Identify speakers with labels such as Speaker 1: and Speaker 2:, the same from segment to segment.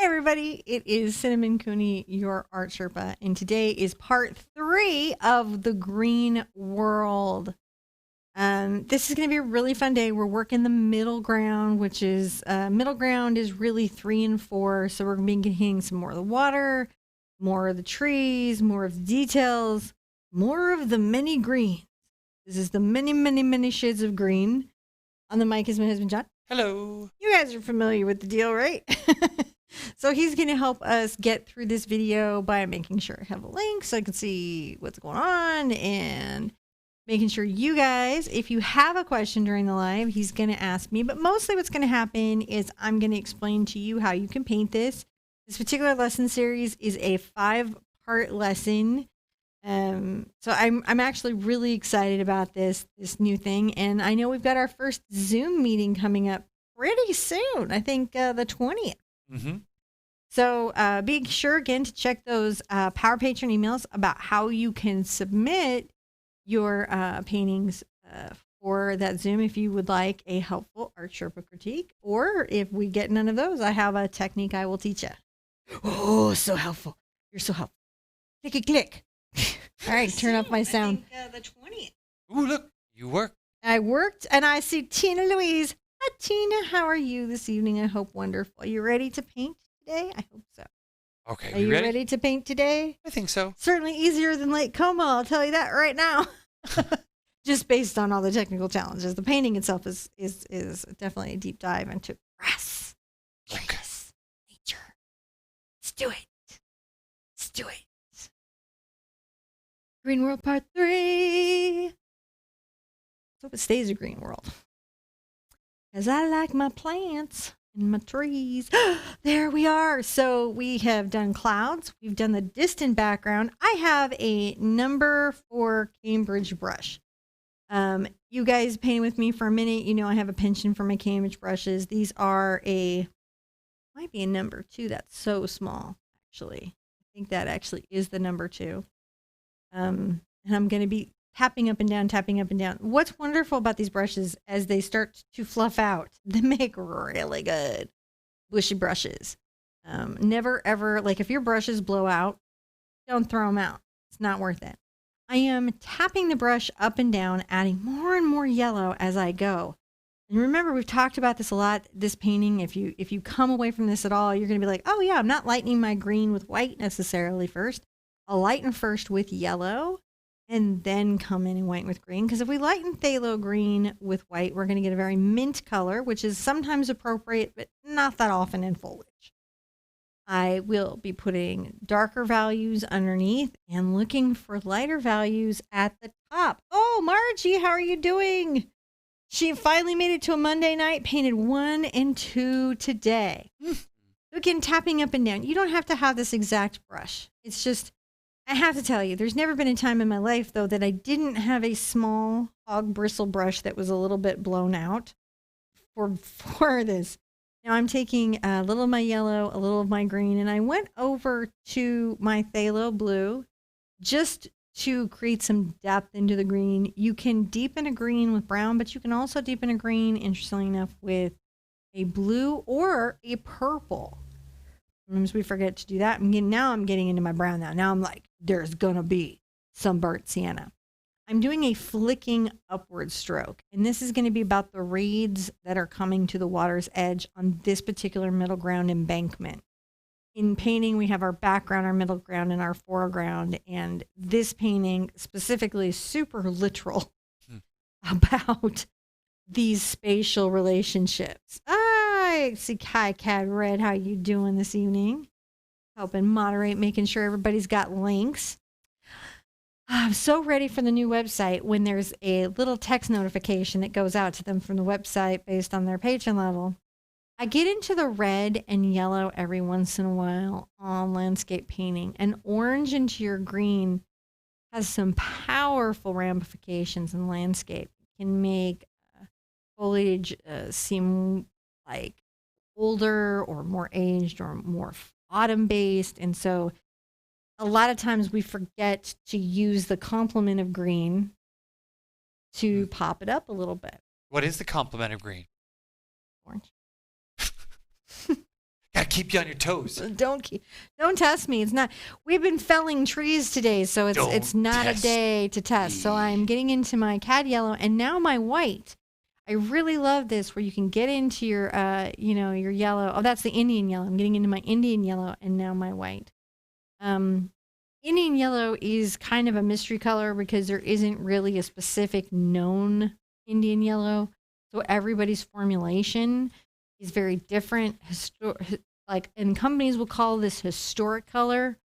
Speaker 1: Hey everybody, it is Cinnamon Cooney, your Art Sherpa, and today is part 3 of The Green World. This is going to be a really fun day. We're working the middle ground, which is, middle ground is really 3 and 4, so we're going to be getting some more of the water, more of the trees, more of the details, more of the many greens. This is the many shades of green. On the mic is my husband, John.
Speaker 2: Hello.
Speaker 1: You guys are familiar with the deal, right? So he's going to help us get through this video by making sure I have a link so I can see what's going on and making sure you guys, if you have a question during the live, he's going to ask me. But mostly what's going to happen is I'm going to explain to you how you can paint this. This particular lesson series is a 5-part lesson. So I'm actually really excited about this new thing. And I know we've got our first Zoom meeting coming up pretty soon. I think the 20th.
Speaker 2: Mm-hmm.
Speaker 1: So be sure again to check those Power Patron emails about how you can submit your paintings for that Zoom if you would like a helpful Art Sherpa critique. Or if we get none of those, I have a technique I will teach you. Oh, so helpful. You're so helpful. Click. All right, turn off my sound.
Speaker 2: I think, the 20th. Ooh, look, you worked.
Speaker 1: I worked, and I see Tina Louise. Hi, Tina. How are you this evening? I hope wonderful. Are you ready to paint today? I hope so.
Speaker 2: Okay,
Speaker 1: are you ready to paint today?
Speaker 2: I think so.
Speaker 1: Certainly easier than Lake Como, I'll tell you that right now. Just based on all the technical challenges. The painting itself is definitely a deep dive into grass, canvas, nature. Let's do it. Let's do it. Green World Part 3. Let's hope it stays a green world. Because I like my plants and my trees. There we are. So we have done clouds. We've done the distant background. I have a number 4 Cambridge brush. You guys painted with me for a minute. You know I have a penchant for my Cambridge brushes. These are might be a number 2. That's so small, actually. I think that actually is the number 2. And I'm going to be tapping up and down. What's wonderful about these brushes as they start to fluff out, they make really good bushy brushes. Never ever, like if your brushes blow out, don't throw them out. It's not worth it. I am tapping the brush up and down, adding more and more yellow as I go. And remember, we've talked about this a lot, this painting. If you come away from this at all, you're going to be like, oh yeah, I'm not lightening my green with white necessarily first. I'll lighten first with yellow and then come in and white with green. Because if we lighten phthalo green with white, we're going to get a very mint color, which is sometimes appropriate, but not that often in foliage. I will be putting darker values underneath and looking for lighter values at the top. Oh, Margie, how are you doing? She finally made it to a Monday night, painted 1 and 2 today. Again, tapping up and down. You don't have to have this exact brush. It's just, I have to tell you, there's never been a time in my life, though, that I didn't have a small hog bristle brush that was a little bit blown out for this. Now I'm taking a little of my yellow, a little of my green, and I went over to my phthalo blue just to create some depth into the green. You can deepen a green with brown, but you can also deepen a green, interestingly enough, with a blue or a purple. Sometimes we forget to do that. Now I'm getting into my brown now. Now I'm like, there's going to be some burnt sienna. I'm doing a flicking upward stroke. And this is going to be about the reeds that are coming to the water's edge on this particular middle ground embankment. In painting, we have our background, our middle ground, and our foreground. And this painting specifically is super literal about these spatial relationships. I see Kai Cad Red. How you doing this evening? Helping moderate, making sure everybody's got links. I'm so ready for the new website when there's a little text notification that goes out to them from the website based on their patron level. I get into the red and yellow every once in a while on landscape painting. And orange into your green has some powerful ramifications in landscape. It can make foliage seem like older or more aged or more autumn based. And so a lot of times we forget to use the complement of green to pop it up a little bit.
Speaker 2: What is the complement of green?
Speaker 1: Orange.
Speaker 2: Gotta keep you on your toes.
Speaker 1: Don't test me. It's not. We've been felling trees today, so it's not a
Speaker 2: test
Speaker 1: day to test. So I'm getting into my cad yellow and now my white. I really love this where you can get into your your yellow. Oh, that's the Indian yellow. I'm getting into my Indian yellow and now my white. Indian yellow is kind of a mystery color because there isn't really a specific known Indian yellow. So everybody's formulation is very different. And companies will call this historic color.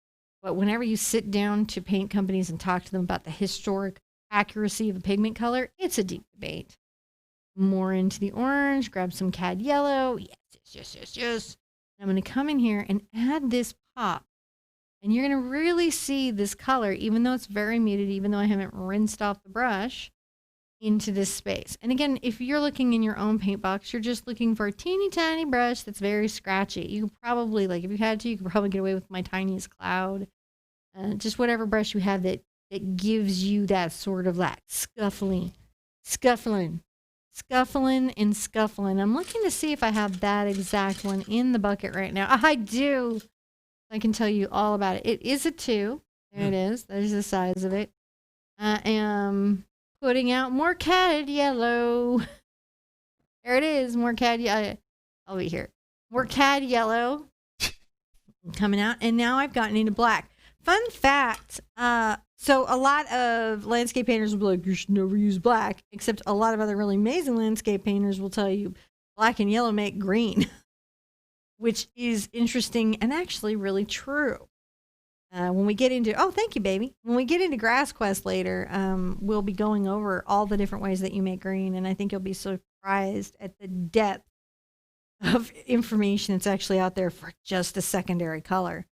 Speaker 1: But whenever you sit down to paint companies and talk to them about the historic accuracy of a pigment color, it's a deep debate. More into the orange, grab some cad yellow. Yes. I'm going to come in here and add this pop. And you're going to really see this color, even though it's very muted, even though I haven't rinsed off the brush, into this space. And again, if you're looking in your own paint box, you're just looking for a teeny tiny brush that's very scratchy. You could probably, if you had to, you could probably get away with my tiniest cloud. Just whatever brush you have that gives you that sort of scuffling. I'm looking to see if I have that exact one in the bucket right now. I do. I can tell you all about it. It is a 2. There it is. There's the size of it. I am putting out more cad yellow. There it is. More cad yellow. I'll be here. More cad yellow coming out. And now I've gotten into black. Fun fact. So a lot of landscape painters will be like, you should never use black. Except a lot of other really amazing landscape painters will tell you black and yellow make green. Which is interesting and actually really true. When we get into, thank you, baby. When we get into Grass Quest later, we'll be going over all the different ways that you make green. And I think you'll be surprised at the depth of information that's actually out there for just a secondary color.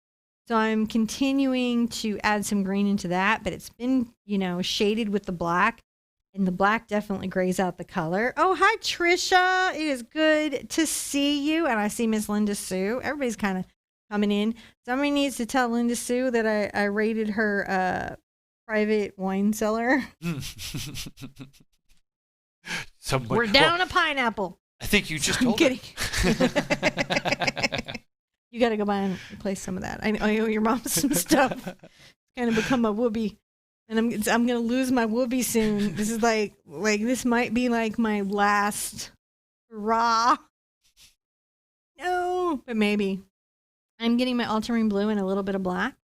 Speaker 1: So I'm continuing to add some green into that, but it's been, shaded with the black. And the black definitely grays out the color. Oh, hi, Trisha. It is good to see you. And I see Miss Linda Sue. Everybody's kind of coming in. Somebody needs to tell Linda Sue that I raided her private wine cellar. We're down a pineapple.
Speaker 2: I think you just told her.
Speaker 1: You got to go by and replace some of that. I owe your mom some stuff. It's kind of become a whoopee. And I'm gonna lose my whoopee soon. This is this might be my last hurrah. No, but maybe. I'm getting my ultramarine blue and a little bit of black.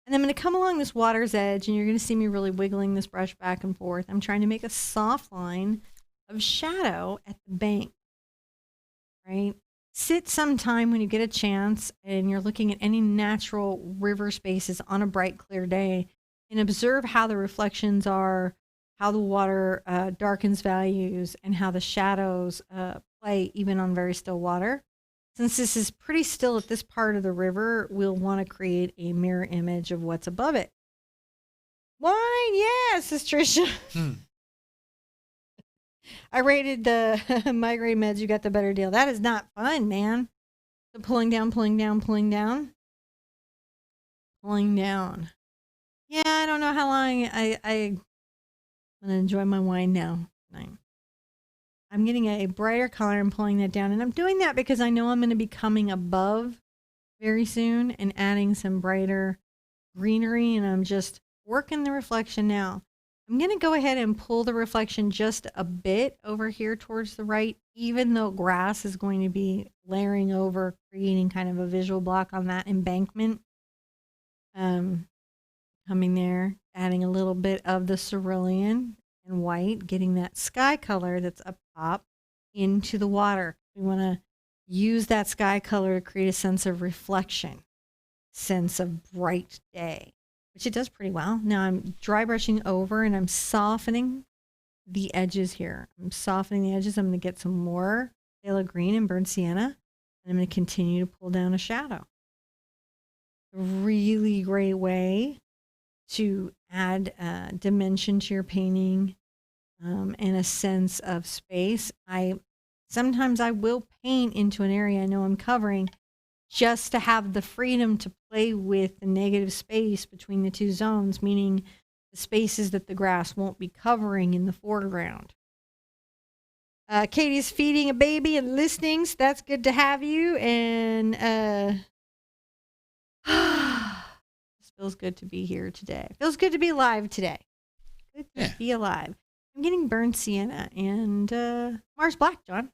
Speaker 1: And I'm gonna come along this water's edge and you're gonna see me really wiggling this brush back and forth. I'm trying to make a soft line of shadow at the bank. Right? Sit sometime when you get a chance and you're looking at any natural river spaces on a bright, clear day. And observe how the reflections are, how the water darkens values, and how the shadows play even on very still water. Since this is pretty still at this part of the river, we'll want to create a mirror image of what's above it. Wine, yes, this is Trisha. I rated the migraine meds. You got the better deal. That is not fun, man. So pulling down. Yeah, I don't know how long I'm going to enjoy my wine now. I'm getting a brighter color and pulling that down. And I'm doing that because I know I'm going to be coming above very soon and adding some brighter greenery. And I'm just working the reflection now. I'm going to go ahead and pull the reflection just a bit over here towards the right, even though grass is going to be layering over, creating kind of a visual block on that embankment. Coming there, adding a little bit of the cerulean and white, getting that sky color that's up top into the water. We want to use that sky color to create a sense of reflection, sense of bright day, which it does pretty well. Now I'm dry brushing over and I'm softening the edges here. I'm softening the edges. I'm going to get some more phthalo green and burnt sienna, and I'm going to continue to pull down a shadow. A really great way to add dimension to your painting and a sense of space. Sometimes I will paint into an area I know I'm covering just to have the freedom to play with the negative space between the two zones, meaning the spaces that the grass won't be covering in the foreground. Katie's feeding a baby and listening, so that's good to have you. And this feels good to be here today. Feels good to be alive today. Good to be alive. I'm getting burnt sienna and Mars Black, John.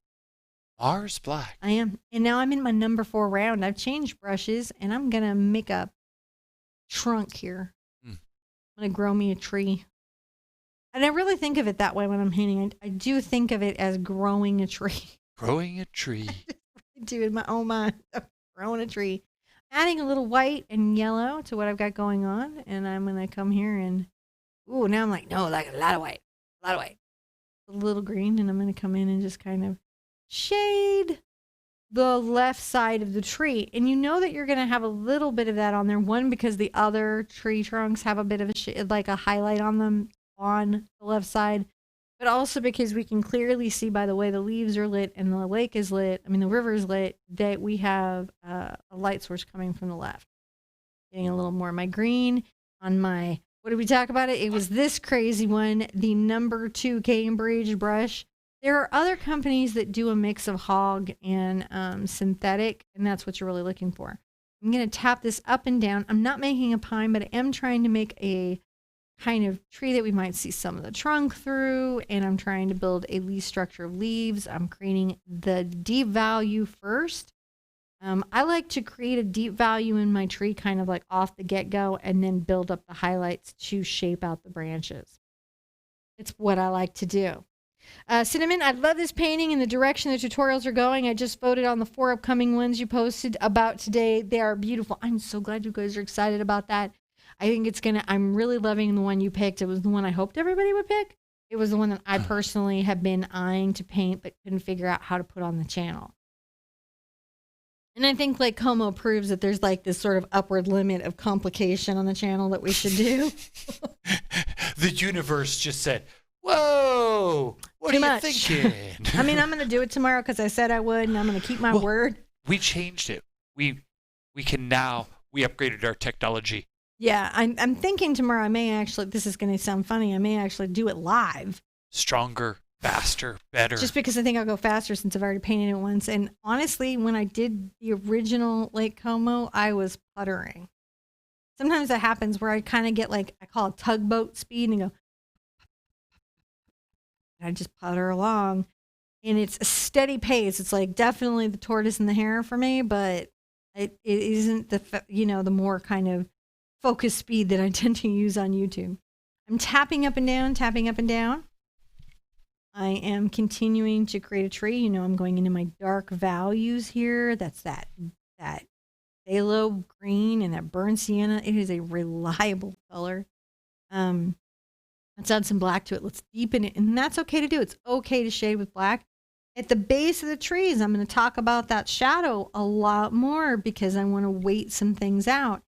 Speaker 2: Mars Black.
Speaker 1: I am. And now I'm in my number 4 round. I've changed brushes, and I'm going to make a trunk here. I'm going to grow me a tree. And I really think of it that way when I'm painting. I do think of it as growing a tree.
Speaker 2: Growing a tree.
Speaker 1: I do in my own mind. I'm growing a tree. Adding a little white and yellow to what I've got going on. And I'm going to come here and, ooh, now I'm like, no, like a lot of white. A lot of white. A little green. And I'm going to come in and just kind of shade the left side of the tree. And you know that you're going to have a little bit of that on there. One, because the other tree trunks have a bit of a shade, like a highlight on them on the left side. But also because we can clearly see by the way the leaves are lit and the lake is lit, I mean the river is lit, that we have a light source coming from the left. Getting a little more of my green on my, what did we talk about it? It was this crazy one, the number 2 Cambridge brush. There are other companies that do a mix of hog and synthetic, and that's what you're really looking for. I'm going to tap this up and down. I'm not making a pine, but I am trying to make a kind of tree that we might see some of the trunk through, and I'm trying to build a leaf structure of leaves. I'm creating the deep value first. I like to create a deep value in my tree kind of like off the get-go and then build up the highlights to shape out the branches. It's what I like to do. Cinnamon, I love this painting and the direction the tutorials are going. I just voted on the 4 upcoming ones you posted about today. They are beautiful. I'm so glad you guys are excited about that. I think it's going to, I'm really loving the one you picked. It was the one I hoped everybody would pick. It was the one that I personally have been eyeing to paint, but couldn't figure out how to put on the channel. And I think like Como proves that there's like this sort of upward limit of complication on the channel that we should do.
Speaker 2: The universe just said, whoa, what
Speaker 1: Too
Speaker 2: are
Speaker 1: much.
Speaker 2: you thinking?
Speaker 1: I mean, I'm going to do it tomorrow because I said I would, and I'm going to keep my word.
Speaker 2: We changed it. We upgraded our technology.
Speaker 1: Yeah, I'm thinking tomorrow I may actually, this is going to sound funny, I may actually do it live.
Speaker 2: Stronger, faster, better.
Speaker 1: Just because I think I'll go faster since I've already painted it once. And honestly, when I did the original Lake Como, I was puttering. Sometimes that happens where I kind of get like, I call it tugboat speed and go, I just putter along. And it's a steady pace. It's like definitely the tortoise and the hare for me, but it isn't the more kind of focus speed that I tend to use on YouTube. I'm tapping up and down, tapping up and down. I am continuing to create a tree. You know, I'm going into my dark values here. That's that phthalo green and that burnt sienna. It is a reliable color. Let's add some black to it. Let's deepen it. And that's okay to do. It's okay to shade with black. At the base of the trees, I'm going to talk about that shadow a lot more because I want to wait some things out.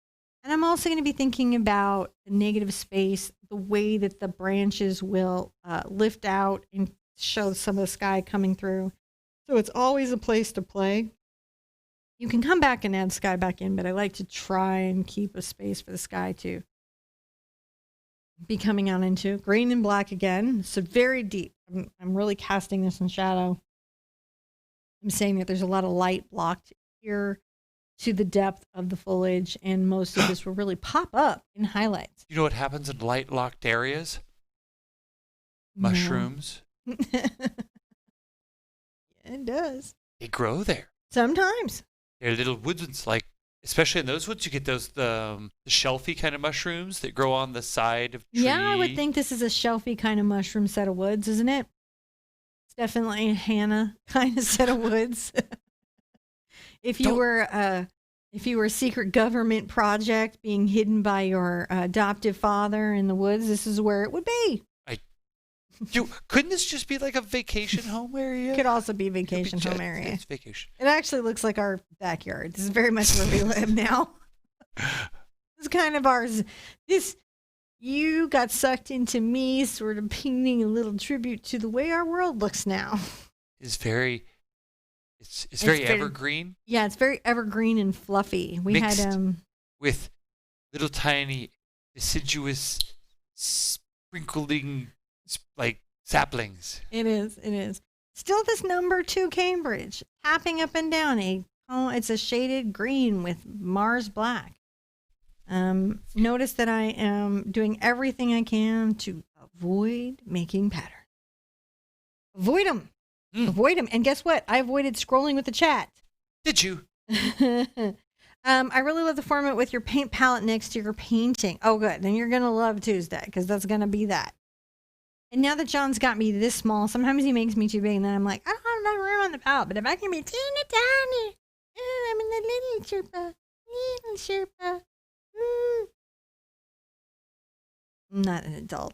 Speaker 1: And I'm also going to be thinking about the negative space, the way that the branches will lift out and show some of the sky coming through. So it's always a place to play. You can come back and add sky back in, but I like to try and keep a space for the sky to be coming out into. Green and black again. So very deep. I'm really casting this in shadow. I'm saying that there's a lot of light blocked here to the depth of the foliage, and most of this will really pop up in highlights.
Speaker 2: You know what happens in light-locked areas?
Speaker 1: No.
Speaker 2: Mushrooms.
Speaker 1: Yeah, it does.
Speaker 2: They grow there.
Speaker 1: Sometimes.
Speaker 2: They're little woods, like, especially in those woods, you get those the shelfy kind of mushrooms that grow on the side of tree.
Speaker 1: Yeah, I would think this is a shelfy kind of mushroom set of woods, isn't it? It's definitely a Hannah kind of set of woods. If you were a secret government project being hidden by your adoptive father in the woods, this is where it would be.
Speaker 2: Couldn't this just be like a vacation home area?
Speaker 1: It could also be vacation home area.
Speaker 2: It's vacation.
Speaker 1: It actually looks like our backyard. This is very much where we live now. It's kind of ours. You got sucked into me sort of painting a little tribute to the way our world looks now.
Speaker 2: It's very evergreen.
Speaker 1: Yeah, it's very evergreen and fluffy. We
Speaker 2: mixed
Speaker 1: had
Speaker 2: with little tiny deciduous sprinkling like saplings.
Speaker 1: It is. Still this number 2 Cambridge, tapping up and down it's a shaded green with Mars black. Notice that I am doing everything I can to avoid making patterns. Avoid them. Avoid them. And guess what? I avoided scrolling with the chat.
Speaker 2: Did you?
Speaker 1: I really love the format with your paint palette next to your painting. Oh, good. Then you're going to love Tuesday because that's going to be that. And now that John's got me this small, sometimes he makes me too big, and then I'm like, I don't have enough room on the palette. But if I can be teeny tiny, I'm in the little Sherpa. I'm not an adult.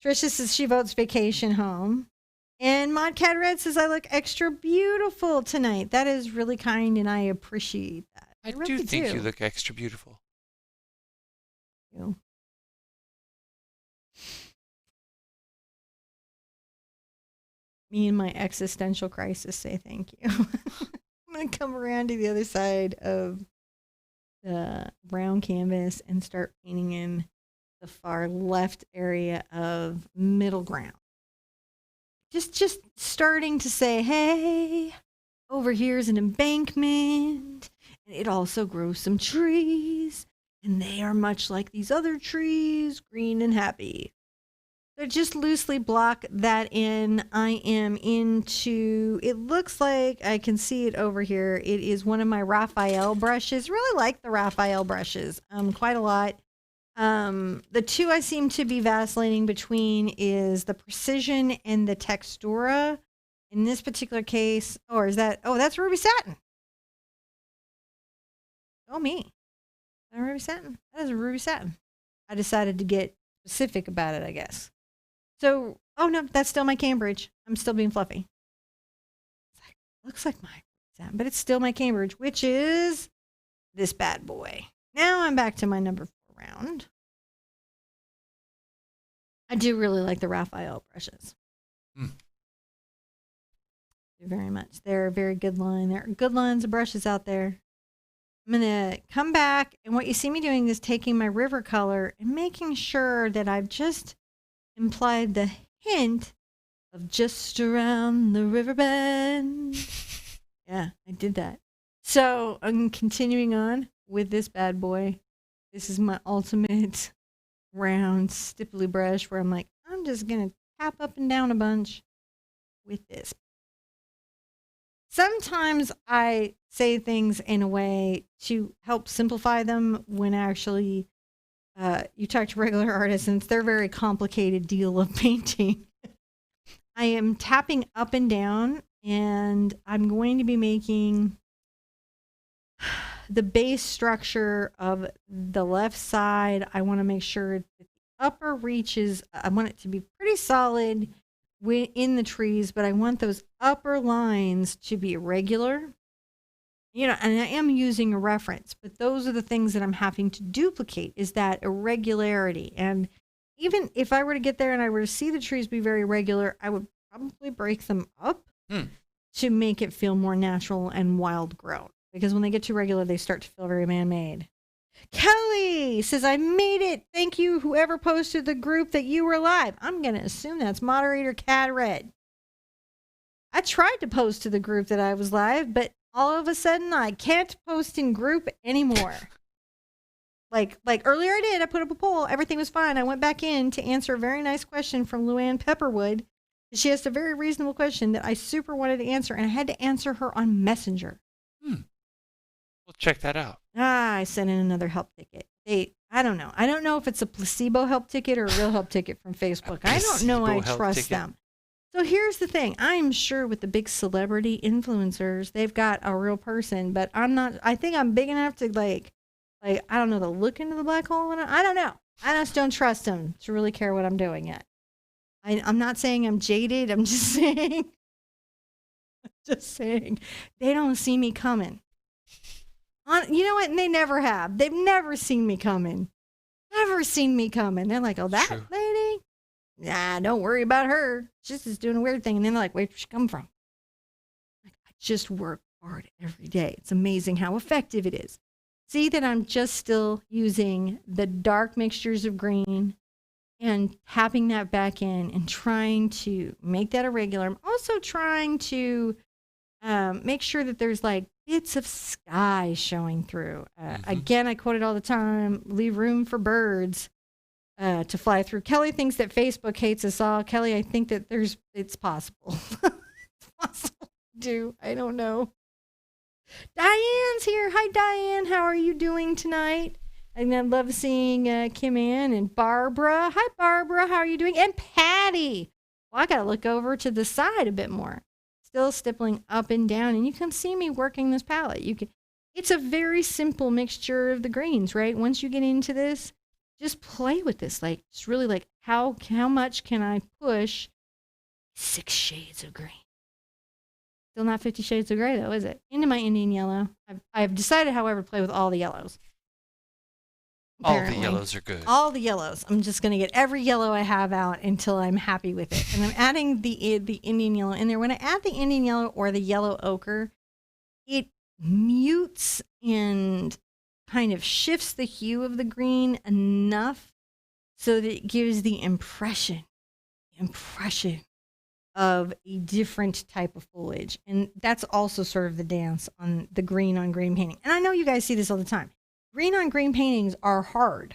Speaker 1: Trisha says she votes vacation home. And Modcat Red says I look extra beautiful tonight. That is really kind, and I appreciate that.
Speaker 2: I really do think you look extra beautiful.
Speaker 1: Thank you. Me and my existential crisis say thank you. I'm going to come around to the other side of the brown canvas and start painting in the far left area of middle ground. Just starting to say, hey, over here's an embankment, and it also grows some trees, and they are much like these other trees, green and happy. So just loosely block that in. I am into, it looks like I can see it over here. It is one of my Raphael brushes. Really like the Raphael brushes quite a lot. The two I seem to be vacillating between is the Precision and the Textura. In this particular case, that's Ruby Satin. Oh, me. Is that Ruby Satin? That is a Ruby Satin. I decided to get specific about it, I guess. So, oh no, that's still my Cambridge. I'm still being fluffy. Looks like my Satin, but it's still my Cambridge, which is this bad boy. Now I'm back to my number 4 round. I do really like the Raphael brushes. Very much. They're a very good line. There are good lines of brushes out there. I'm going to come back, and what you see me doing is taking my river color and making sure that I've just implied the hint of just around the river bend. Yeah, I did that. So I'm continuing on with this bad boy. This is my ultimate round stipply brush where I'm like, I'm just going to tap up and down a bunch with this. Sometimes I say things in a way to help simplify them when actually you talk to regular artists and it's their very complicated deal of painting. I am tapping up and down, and I'm going to be making the base structure of the left side. I want to make sure that the upper reaches, I want it to be pretty solid in the trees, but I want those upper lines to be irregular. You know, and I am using a reference, but those are the things that I'm having to duplicate, is that irregularity. And even if I were to get there and I were to see the trees be very regular, I would probably break them up to make it feel more natural and wild grown. Because when they get too regular, they start to feel very man-made. Kelly says, I made it. Thank you, whoever posted the group that you were live. I'm going to assume that's moderator Cat Red. I tried to post to the group that I was live, but all of a sudden I can't post in group anymore. like earlier I did. I put up a poll. Everything was fine. I went back in to answer a very nice question from Luann Pepperwood. She asked a very reasonable question that I super wanted to answer, and I had to answer her on Messenger.
Speaker 2: We'll check that out.
Speaker 1: I sent in another help ticket. I don't know. I don't know if it's a placebo help ticket or a real help ticket from Facebook. I don't know. I trust them. So here's the thing. I'm sure with the big celebrity influencers, they've got a real person, but I'm not. I think I'm big enough to like I don't know, to look into the black hole. I don't know. I just don't trust them to really care what I'm doing yet. I'm not saying I'm jaded. I'm just saying. They don't see me coming. You know what? And they never have. They've never seen me coming. Never seen me coming. They're like, oh, that True. Lady? Nah, don't worry about her. She's just doing a weird thing. And then they're like, where'd she come from? I just work hard every day. It's amazing how effective it is. See that I'm just still using the dark mixtures of green and tapping that back in and trying to make that irregular. I'm also trying to make sure that there's like bits of sky showing through. Again, I quote it all the time, leave room for birds to fly through. Kelly thinks that Facebook hates us all. Kelly, I think that it's possible. It's possible to do. I don't know. Diane's here. Hi, Diane. How are you doing tonight? And I love seeing Kim Ann and Barbara. Hi, Barbara. How are you doing? And Patty. Well, I got to look over to the side a bit more. Still stippling up and down. And you can see me working this palette. It's a very simple mixture of the greens, right? Once you get into this, just play with this. Like, it's really like, how much can I push 6 shades of green? Still not 50 Shades of Gray, though, is it? Into my Indian yellow. I've decided, however, to play with all the yellows. Apparently.
Speaker 2: All the yellows are good.
Speaker 1: All the yellows. I'm just going to get every yellow I have out until I'm happy with it. And I'm adding the Indian yellow in there. When I add the Indian yellow or the yellow ochre, it mutes and kind of shifts the hue of the green enough so that it gives the impression of a different type of foliage. And that's also sort of the dance on the green on green painting. And I know you guys see this all the time. Green on green paintings are hard.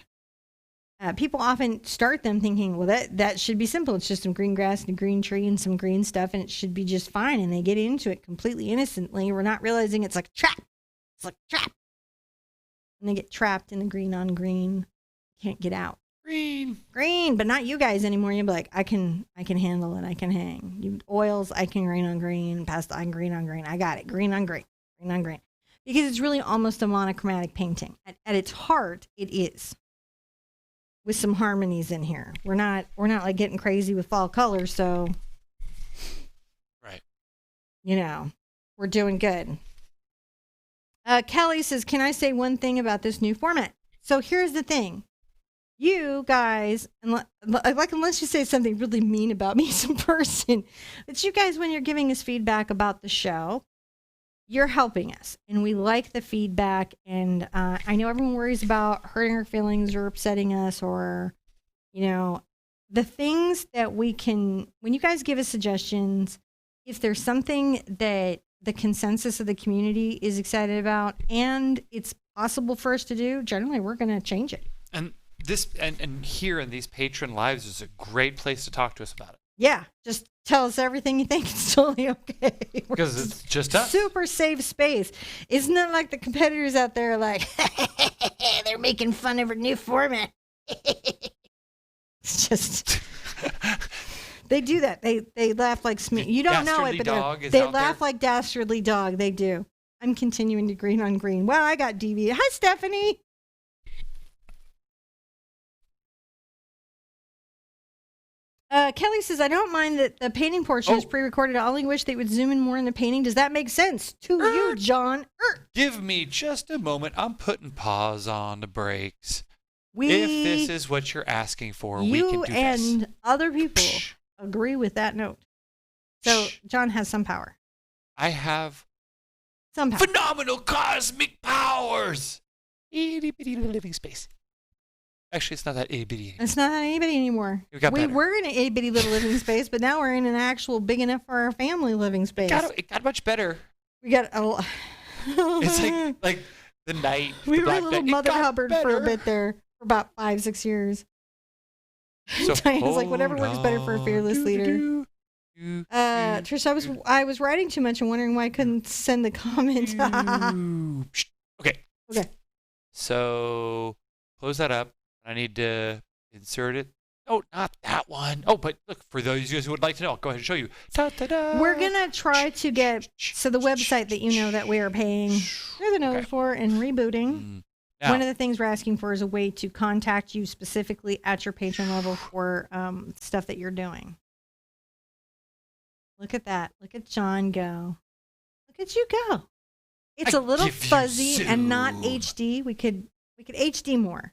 Speaker 1: People often start them thinking, well, that should be simple. It's just some green grass and a green tree and some green stuff, and it should be just fine. And they get into it completely innocently. We're not realizing it's like a trap. It's like a trap. And they get trapped in the green on green. Can't get out. Green, but not you guys anymore. You'll be like, I can handle it. I can hang. You oils, I can green on green. Pasta, I can green on green. I got it. Green on green. Green on green. Because it's really almost a monochromatic painting. At its heart, it is. With some harmonies in here. We're not like getting crazy with fall colors, so
Speaker 2: right.
Speaker 1: We're doing good. Kelly says, can I say one thing about this new format? So here's the thing. You guys, unless you say something really mean about me as a person, but you guys, when you're giving us feedback about the show, you're helping us, and we like the feedback. And I know everyone worries about hurting our feelings or upsetting us, or the things that we can. When you guys give us suggestions, if there's something that the consensus of the community is excited about, and it's possible for us to do, generally we're going to change it.
Speaker 2: And this and here in these patron lives is a great place to talk to us about it.
Speaker 1: Yeah, just tell us everything you think. It's totally okay.
Speaker 2: Because it's just us.
Speaker 1: Super safe space. Isn't it like the competitors out there like, they're making fun of a new format? It's just, they do that. They laugh like you don't know it, but they laugh like Dastardly Dog. They do. I'm continuing to green on green. Wow, I got deviated. Hi, Stephanie. Kelly says, I don't mind that the painting portion is pre-recorded. I only wish they would zoom in more in the painting. Does that make sense to you, John?
Speaker 2: Give me just a moment. I'm putting pause on the brakes. If this is what you're asking for, we can do this.
Speaker 1: You and other people agree with that note. So John has some power.
Speaker 2: I have
Speaker 1: some power.
Speaker 2: Phenomenal cosmic powers. Itty bitty living space. Actually, it's not that itty bitty.
Speaker 1: It's not that itty bitty anymore. We were in an itty bitty little living space, but now we're in an actual big enough for our family living space.
Speaker 2: It got much better.
Speaker 1: We got a lot.
Speaker 2: It's like the night.
Speaker 1: We were a little Mother Hubbard for a bit there, for about 5-6 years. So Diane's like, whatever works better for a fearless leader. Trish, I was writing too much and wondering why I couldn't send the comment.
Speaker 2: Okay. So close that up. I need to insert it. Oh, not that one. Oh, but look, for those of you who would like to know, I'll go ahead and show you. Ta-da-da.
Speaker 1: We're going to try to get, so the website that you know that we are paying through the nose for and rebooting. Now, one of the things we're asking for is a way to contact you specifically at your patron level for stuff that you're doing. Look at that. Look at John go. Look at you go. It's a little fuzzy and not HD. We could HD more.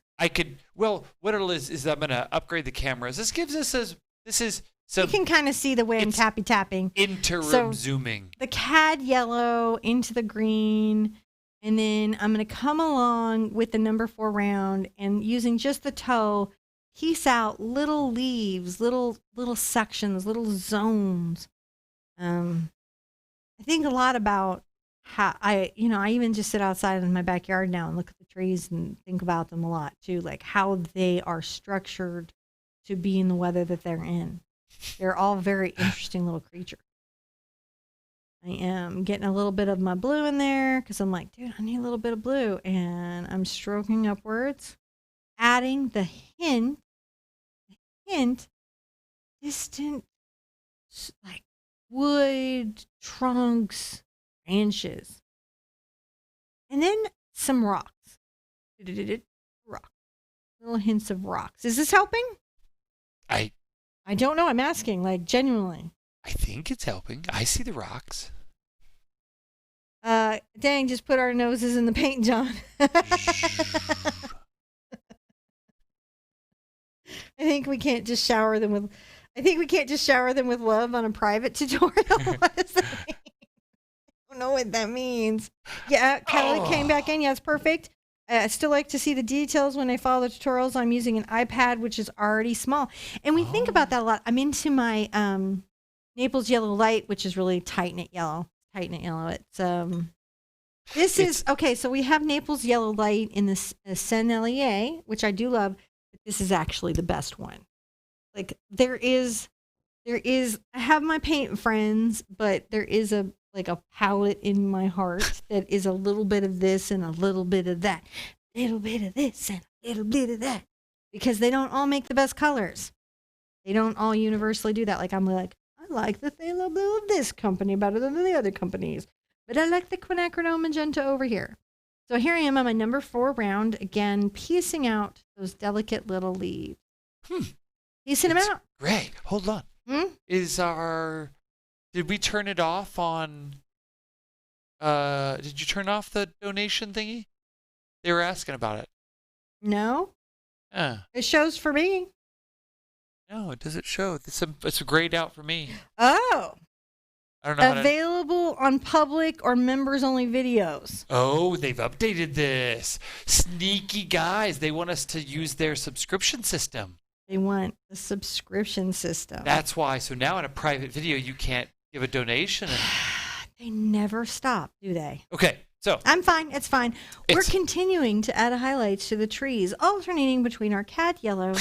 Speaker 2: Well, what it is I'm going to upgrade the cameras. This gives us some.
Speaker 1: You can kind of see the way I'm tapping.
Speaker 2: Interim zooming.
Speaker 1: The cad yellow into the green. And then I'm going to come along with the number 4 round and using just the toe, piece out little leaves, little sections, little zones. I think a lot about how I even just sit outside in my backyard now and look at the trees and think about them a lot too, like how they are structured to be in the weather that they're in. They're all very interesting little creatures. I am getting a little bit of my blue in there because I'm like, dude, I need a little bit of blue. And I'm stroking upwards, adding the hint, distant, like wood, trunks, branches. And then some rocks. Rock. Little hints of rocks. Is this helping?
Speaker 2: I
Speaker 1: don't know. I'm asking, like, genuinely.
Speaker 2: I think it's helping. I see the rocks.
Speaker 1: Dang, just put our noses in the paint, John. I think we can't just shower them with love on a private tutorial. What does that mean? I don't know what that means. Yeah, Kelly came back in. Yeah, it's perfect. I still like to see the details when I follow the tutorials. I'm using an iPad, which is already small. And we think about that a lot. I'm into my Naples Yellow Light, which is really tight knit yellow. It's okay. So we have Naples Yellow Light in this Sen LEA, which I do love. But this is actually the best one. Like there is, I have my paint friends, but there is a palette in my heart that is a little bit of this and a little bit of that, little bit of this and a little bit of that, because they don't all make the best colors. They don't all universally do that. Like I'm like, I like the phthalo blue of this company better than the other companies, but I like the quinacridone magenta over here. So here I am on my number 4 round, again, piecing out those delicate little leaves. Piecing them out.
Speaker 2: Great. Hold on. Did we turn it off on, did you turn off the donation thingy? They were asking about it.
Speaker 1: No. It shows for me.
Speaker 2: No, it doesn't show. It's grayed out for me.
Speaker 1: Oh.
Speaker 2: I don't know.
Speaker 1: Available on public or members only videos.
Speaker 2: Oh, they've updated this. Sneaky guys. They want us to use their subscription system.
Speaker 1: They want the subscription system.
Speaker 2: That's why. So now in a private video, you can't give a donation.
Speaker 1: They never stop, do they?
Speaker 2: Okay, so.
Speaker 1: I'm fine. It's fine. We're continuing to add highlights to the trees, alternating between our cad yellow,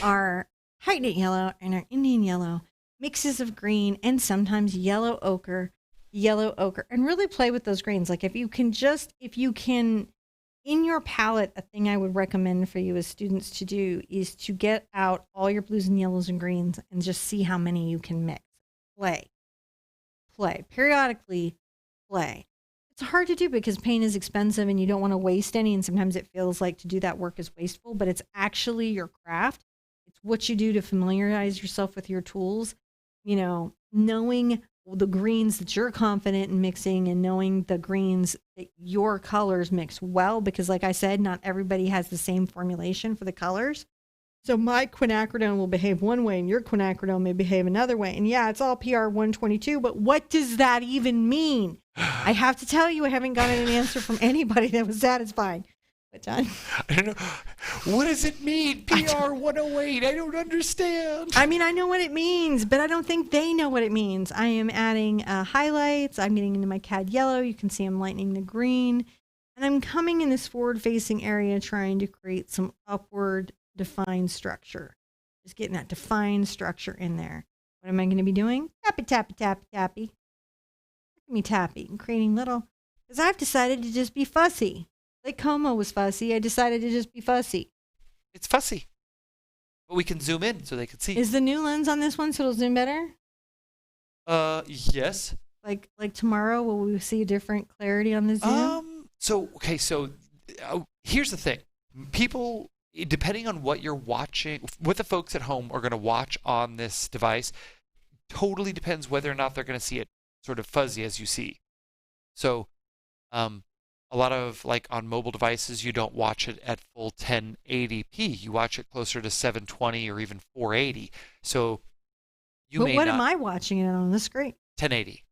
Speaker 1: our tight knit yellow, and our Indian yellow. Mixes of green and sometimes yellow ochre, and really play with those greens. Like if you can, in your palette, a thing I would recommend for you as students to do is to get out all your blues and yellows and greens and just see how many you can mix. Play. Periodically play. It's hard to do because paint is expensive and you don't want to waste any, and sometimes it feels like to do that work is wasteful, but it's actually your craft. It's what you do to familiarize yourself with your tools. You know, knowing the greens that you're confident in mixing and knowing the greens that your colors mix well, because like I said, not everybody has the same formulation for the colors. So my quinacridone will behave one way and your quinacridone may behave another way. And yeah, it's all PR 122, but what does that even mean? I have to tell you, I haven't gotten an answer from anybody that was satisfied. But John?
Speaker 2: I don't know. What does it mean? PR 108. I don't understand.
Speaker 1: I mean, I know what it means, but I don't think they know what it means. I am adding highlights. I'm getting into my cad yellow. You can see I'm lightening the green. And I'm coming in this forward-facing area trying to create some upward defined structure. Just getting that defined structure in there. What am I going to be doing? Tappy, tappy, tappy, tappy. Look at me tappy and creating little, because I've decided to just be fussy. Like Como was fussy. I decided to just be fussy.
Speaker 2: It's fussy. But we can zoom in so they can see.
Speaker 1: Is the new lens on this one so it'll zoom better?
Speaker 2: Yes.
Speaker 1: Like tomorrow, will we see a different clarity on the zoom?
Speaker 2: So here's the thing. People, depending on what you're watching, what the folks at home are going to watch on this device, totally depends whether or not they're going to see it sort of fuzzy as you see. So, a lot of, like, on mobile devices, you don't watch it at full 1080p. You watch it closer to 720 or even 480. So
Speaker 1: But what am I watching it on the screen?
Speaker 2: 1080.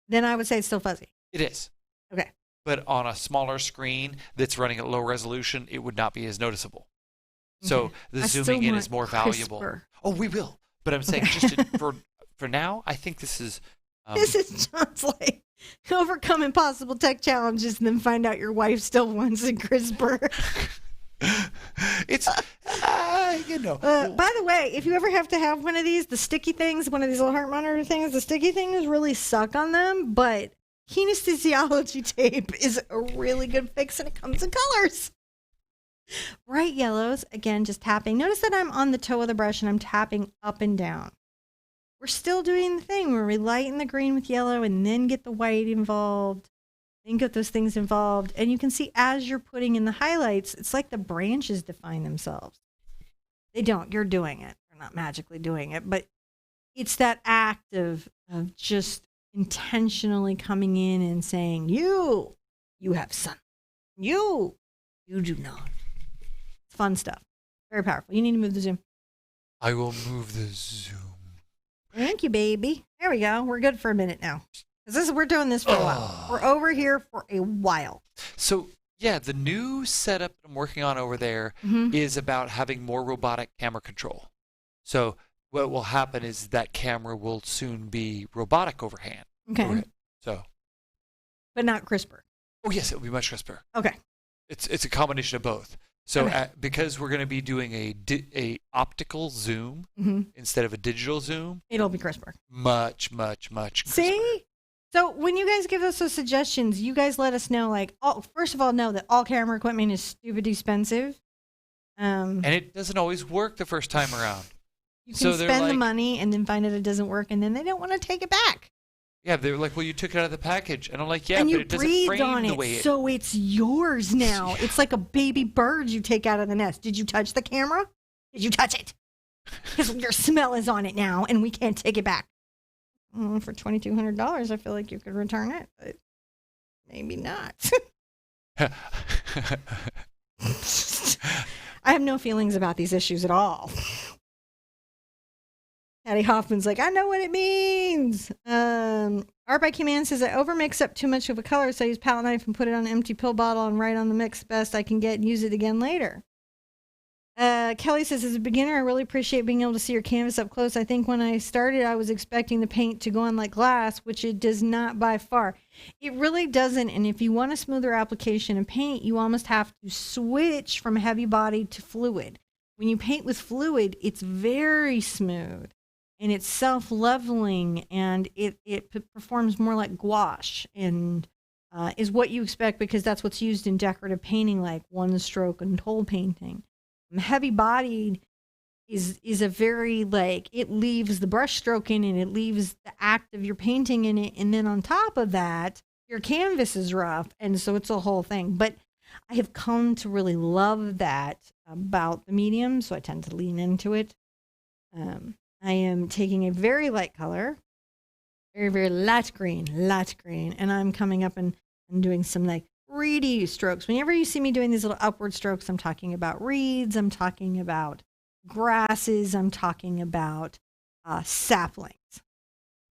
Speaker 1: Then I would say it's still fuzzy.
Speaker 2: It is.
Speaker 1: Okay.
Speaker 2: But on a smaller screen that's running at low resolution, it would not be as noticeable. So the
Speaker 1: I
Speaker 2: zooming
Speaker 1: still
Speaker 2: in
Speaker 1: want
Speaker 2: is more valuable.
Speaker 1: crisper.
Speaker 2: Oh, we will. But I'm saying just for now, I think this is.
Speaker 1: This is John's like overcome impossible tech challenges and then find out your wife still wants a crisper.
Speaker 2: It's,
Speaker 1: By the way, if you ever have to have one of these, the sticky things, one of these little heart monitor things, the sticky things really suck on them, but kinesthesiology tape is a really good fix and it comes in colors. Bright yellows, again, just tapping. Notice that I'm on the toe of the brush and I'm tapping up and down. We're still doing the thing where we lighten the green with yellow and then get the white involved, then get those things involved. And you can see as you're putting in the highlights, it's like the branches define themselves. They don't. You're doing it. You're not magically doing it. But it's that act of just intentionally coming in and saying, you have sun. You do not. It's fun stuff. Very powerful. You need to move the zoom.
Speaker 2: I will move the zoom.
Speaker 1: Thank you, baby. There we go. We're good for a minute now. Because we're doing this for a while. We're over here for a while.
Speaker 2: So, yeah, the new setup I'm working on over there is about having more robotic camera control. So what will happen is that camera will soon be robotic overhand.
Speaker 1: Okay.
Speaker 2: Overhead. So.
Speaker 1: But not crisper.
Speaker 2: Oh, yes, it will be much crisper.
Speaker 1: Okay.
Speaker 2: It's a combination of both. So because we're going to be doing a optical zoom instead of a digital zoom,
Speaker 1: it'll be crisper.
Speaker 2: Much crisper.
Speaker 1: See? So when you guys give us those suggestions, you guys let us know, like, first of all, know that all camera equipment is stupid expensive.
Speaker 2: And it doesn't always work the first time around.
Speaker 1: You can spend the money and then find out it doesn't work, and then they don't want to take it back.
Speaker 2: Yeah, they're like, well, you took it out of the package. And I'm like, yeah,
Speaker 1: and
Speaker 2: but it doesn't frame
Speaker 1: on
Speaker 2: the
Speaker 1: it,
Speaker 2: way
Speaker 1: so it's yours now. Yeah. It's like a baby bird you take out of the nest. Did you touch the camera? Did you touch it? Because your smell is on it now, and we can't take it back. For $2,200, I feel like you could return it, but maybe not. I have no feelings about these issues at all. Patty Hoffman's like, I know what it means. Art by Command says, I overmix up too much of a color, so I use palette knife and put it on an empty pill bottle and write on the mix best I can get and use it again later. Kelly says, as a beginner, I really appreciate being able to see your canvas up close. I think when I started, I was expecting the paint to go on like glass, which it does not by far. It really doesn't. And if you want a smoother application of paint, you almost have to switch from heavy body to fluid. When you paint with fluid, it's very smooth and it's self-leveling and it performs more like gouache and is what you expect because that's what's used in decorative painting like one stroke and toll painting. Heavy bodied is a very like it leaves the brush stroke in and it leaves the act of your painting in it, and then on top of that your canvas is rough, and so it's a whole thing. But I have come to really love that about the medium, so I tend to lean into it. I am taking a very light color, very light green, and I'm coming up and doing some like reedy strokes. Whenever you see me doing these little upward strokes, I'm talking about reeds, I'm talking about grasses, I'm talking about saplings.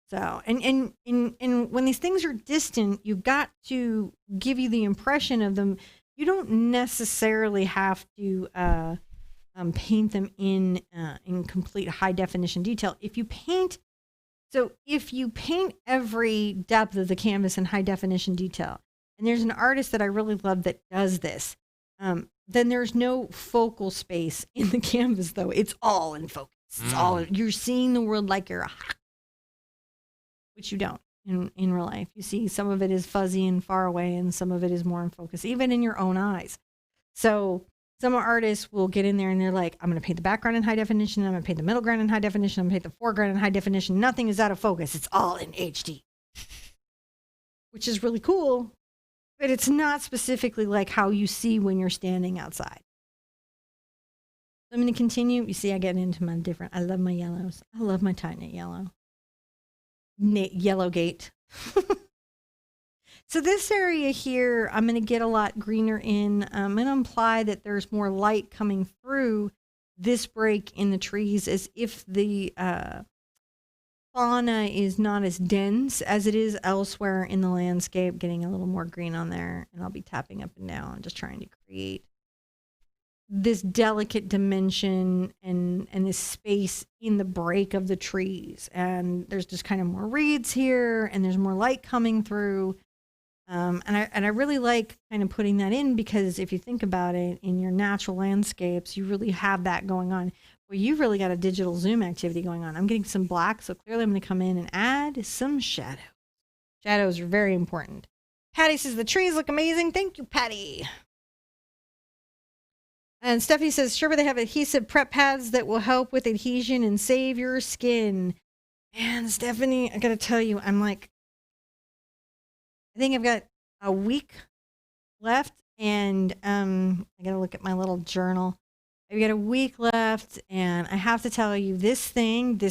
Speaker 1: So, and when these things are distant, you've got to give you the impression of them. You don't necessarily have to paint them in complete high definition detail. If you paint every depth of the canvas in high definition detail, and there's an artist that I really love that does this, then there's no focal space in the canvas, though. It's all in focus. It's all, you're seeing the world like you're which you don't in real life. You see some of it is fuzzy and far away, and some of it is more in focus, even in your own eyes. So some artists will get in there and they're like, I'm going to paint the background in high definition. I'm going to paint the middle ground in high definition. I'm going to paint the foreground in high definition. Nothing is out of focus. It's all in HD, which is really cool. But it's not specifically like how you see when you're standing outside. I'm going to continue. You see, I get into my different. I love my yellows. I love my tight knit yellow. Yellow gate. So this area here, I'm going to get a lot greener in. I'm going to imply that there's more light coming through this break in the trees as if the fauna is not as dense as it is elsewhere in the landscape, getting a little more green on there. And I'll be tapping up and down, just trying to create this delicate dimension and this space in the break of the trees. And there's just kind of more reeds here, and there's more light coming through. And I really like kind of putting that in, because if you think about it, in your natural landscapes, you really have that going on. Well, you've really got a digital zoom activity going on. I'm getting some black, so clearly I'm going to come in and add some shadow. Shadows are very important. Patty says the trees look amazing. Thank you, Patty. And Stephanie says, sure, but they have adhesive prep pads that will help with adhesion and save your skin. And Stephanie, I got to tell you, I'm like, I think I've got a week left, and I got to look at my little journal. I've got a week left, and I have to tell you, this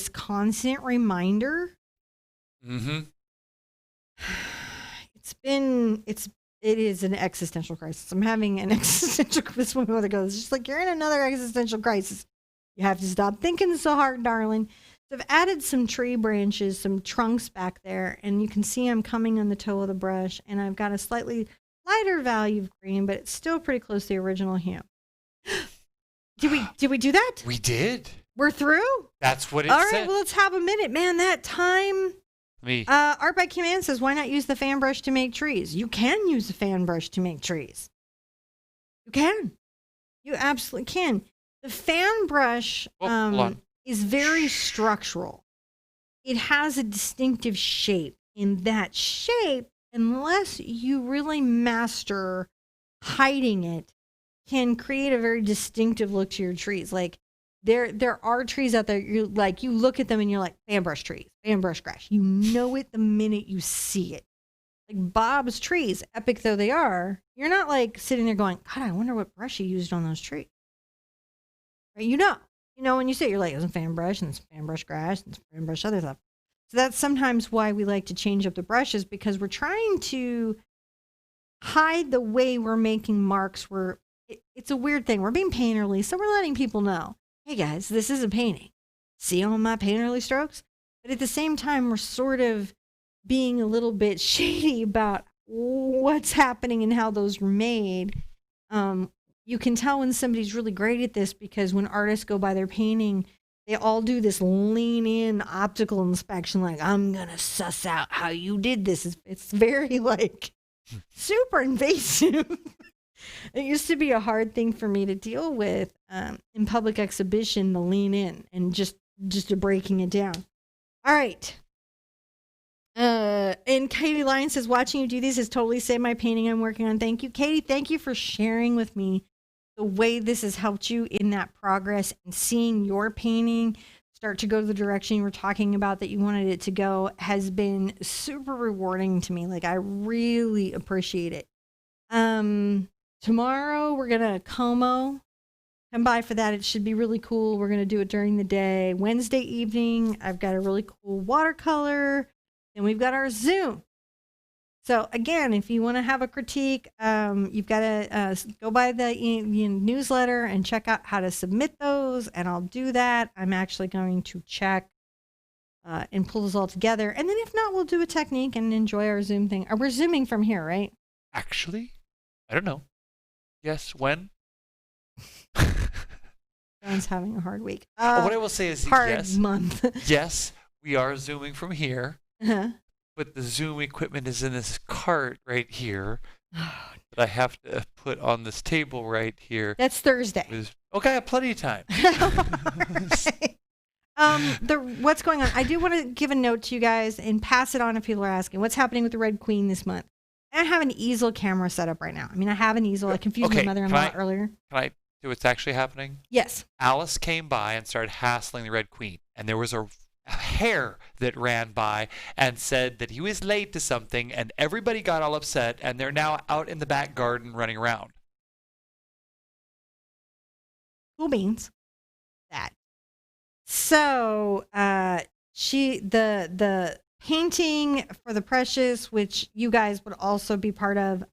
Speaker 1: constant reminder, it is an existential crisis. I'm having an existential crisis. My mother goes, it's just like, you're in another existential crisis. You have to stop thinking so hard, darling. So I've added some tree branches, some trunks back there, and you can see I'm coming on the toe of the brush, and I've got a slightly lighter value of green, but it's still pretty close to the original hue. Did we do that?
Speaker 2: We did.
Speaker 1: We're through?
Speaker 2: That's what it
Speaker 1: said.
Speaker 2: said.
Speaker 1: All right, well, let's have a minute. Man, that time... Art by Kim Ann says, why not use the fan brush to make trees? You can use the fan brush to make trees. You can. You absolutely can. The fan brush is very structural. It has a distinctive shape. In that shape, unless you really master hiding it, can create a very distinctive look to your trees. Like, there are trees out there, you look at them and you're like, fan brush trees, fan brush grass. You know it the minute you see it. Like Bob's trees, epic though they are, you're not like sitting there going, God, I wonder what brush he used on those trees. Right? You know when you see it, you're like, it's a fan brush, and it's fan brush grass, and it's fan brush other stuff. So that's sometimes why we like to change up the brushes, because we're trying to hide the way we're making marks. It's a weird thing. We're being painterly, so we're letting people know, hey guys, this is a painting. See all my painterly strokes? But at the same time, we're sort of being a little bit shady about what's happening and how those were made. You can tell when somebody's really great at this, because when artists go by their painting, they all do this lean in optical inspection, like, I'm going to suss out how you did this. It's very like super invasive. It used to be a hard thing for me to deal with in public exhibition, the lean in and just breaking it down. All right. And Katie Lyon says, watching you do these has totally saved my painting I'm working on. Thank you, Katie. Thank you for sharing with me the way this has helped you in that progress, and seeing your painting start to go the direction you were talking about that you wanted it to go has been super rewarding to me. Like, I really appreciate it. Tomorrow we're going to Como. Come by for that. It should be really cool. We're going to do it during the day. Wednesday evening, I've got a really cool watercolor. And we've got our Zoom. So again, if you want to have a critique, you've got to go by the newsletter and check out how to submit those. And I'll do that. I'm actually going to check and pull this all together. And then if not, we'll do a technique and enjoy our Zoom thing. We're Zooming from here, right?
Speaker 2: Actually, I don't know. Yes, when?
Speaker 1: John's having a hard week.
Speaker 2: What I will say is
Speaker 1: hard month.
Speaker 2: Yes, we are Zooming from here.
Speaker 1: Uh-huh.
Speaker 2: But the Zoom equipment is in this cart right here that I have to put on this table right here.
Speaker 1: That's Thursday.
Speaker 2: Okay, I have plenty of time.
Speaker 1: What's going on? I do want to give a note to you guys and pass it on if people are asking. What's happening with the Red Queen this month? I don't have an easel camera set up right now. I mean, I have an easel. I confused my mother-in-law earlier.
Speaker 2: Can I do what's actually happening?
Speaker 1: Yes.
Speaker 2: Alice came by and started hassling the Red Queen, and there was a hare that ran by and said that he was late to something, and everybody got all upset, and they're now out in the back garden running around.
Speaker 1: Cool beans. That. So, the painting for the Precious, which you guys would also be part of,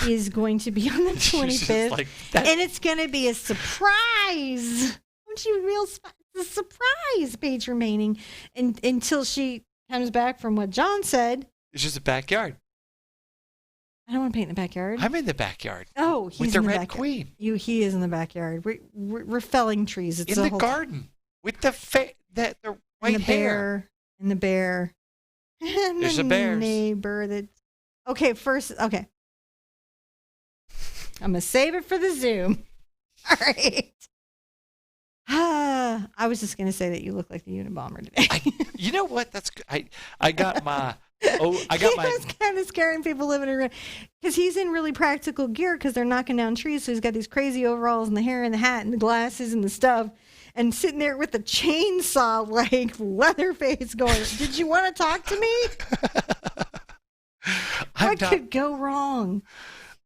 Speaker 1: is going to be on the 25th, and it's going to be a surprise. Don't you real a surprise page remaining until she comes back from what John said.
Speaker 2: It's just a backyard.
Speaker 1: I don't want to paint in the backyard.
Speaker 2: I'm in the backyard.
Speaker 1: Oh, he's
Speaker 2: with the
Speaker 1: in the
Speaker 2: Red
Speaker 1: backyard.
Speaker 2: Queen.
Speaker 1: He is in the backyard. We're felling trees. It's
Speaker 2: In
Speaker 1: a
Speaker 2: the
Speaker 1: whole
Speaker 2: garden with the white
Speaker 1: and the
Speaker 2: hair.
Speaker 1: bear and the bear. And
Speaker 2: There's
Speaker 1: the
Speaker 2: a bear.
Speaker 1: neighbor that. Okay, first. Okay, I'm gonna save it for the Zoom. All right. I was just gonna say that you look like the Unabomber today.
Speaker 2: You know what? That's I got my. Oh, I got my.
Speaker 1: That's kind of scaring people living around because he's in really practical gear because they're knocking down trees. So he's got these crazy overalls and the hair and the hat and the glasses and the stuff, and sitting there with the chainsaw like Leatherface going, "Did you want to talk to me? What could go wrong?"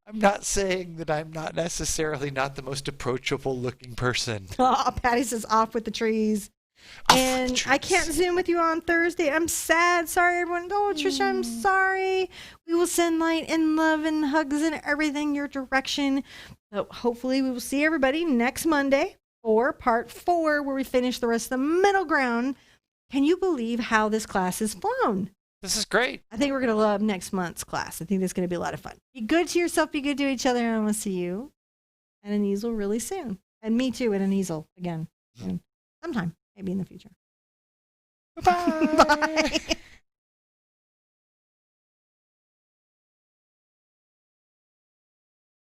Speaker 2: I'm not saying that I'm not necessarily not the most approachable looking person.
Speaker 1: Oh, Patty says off with the trees. And I can't Zoom with you on Thursday. I'm sad. Sorry, everyone. Oh, Trisha, I'm sorry. We will send light and love and hugs and everything your direction. So hopefully we will see everybody next Monday for part 4 where we finish the rest of the middle ground. Can you believe how this class has flown?
Speaker 2: This is great.
Speaker 1: I think we're going to love next month's class. I think that's going to be a lot of fun. Be good to yourself. Be good to each other. And I want to see you at an easel really soon. And me too at an easel again. Sometime. Maybe in the future.
Speaker 2: Bye-bye.
Speaker 1: Bye.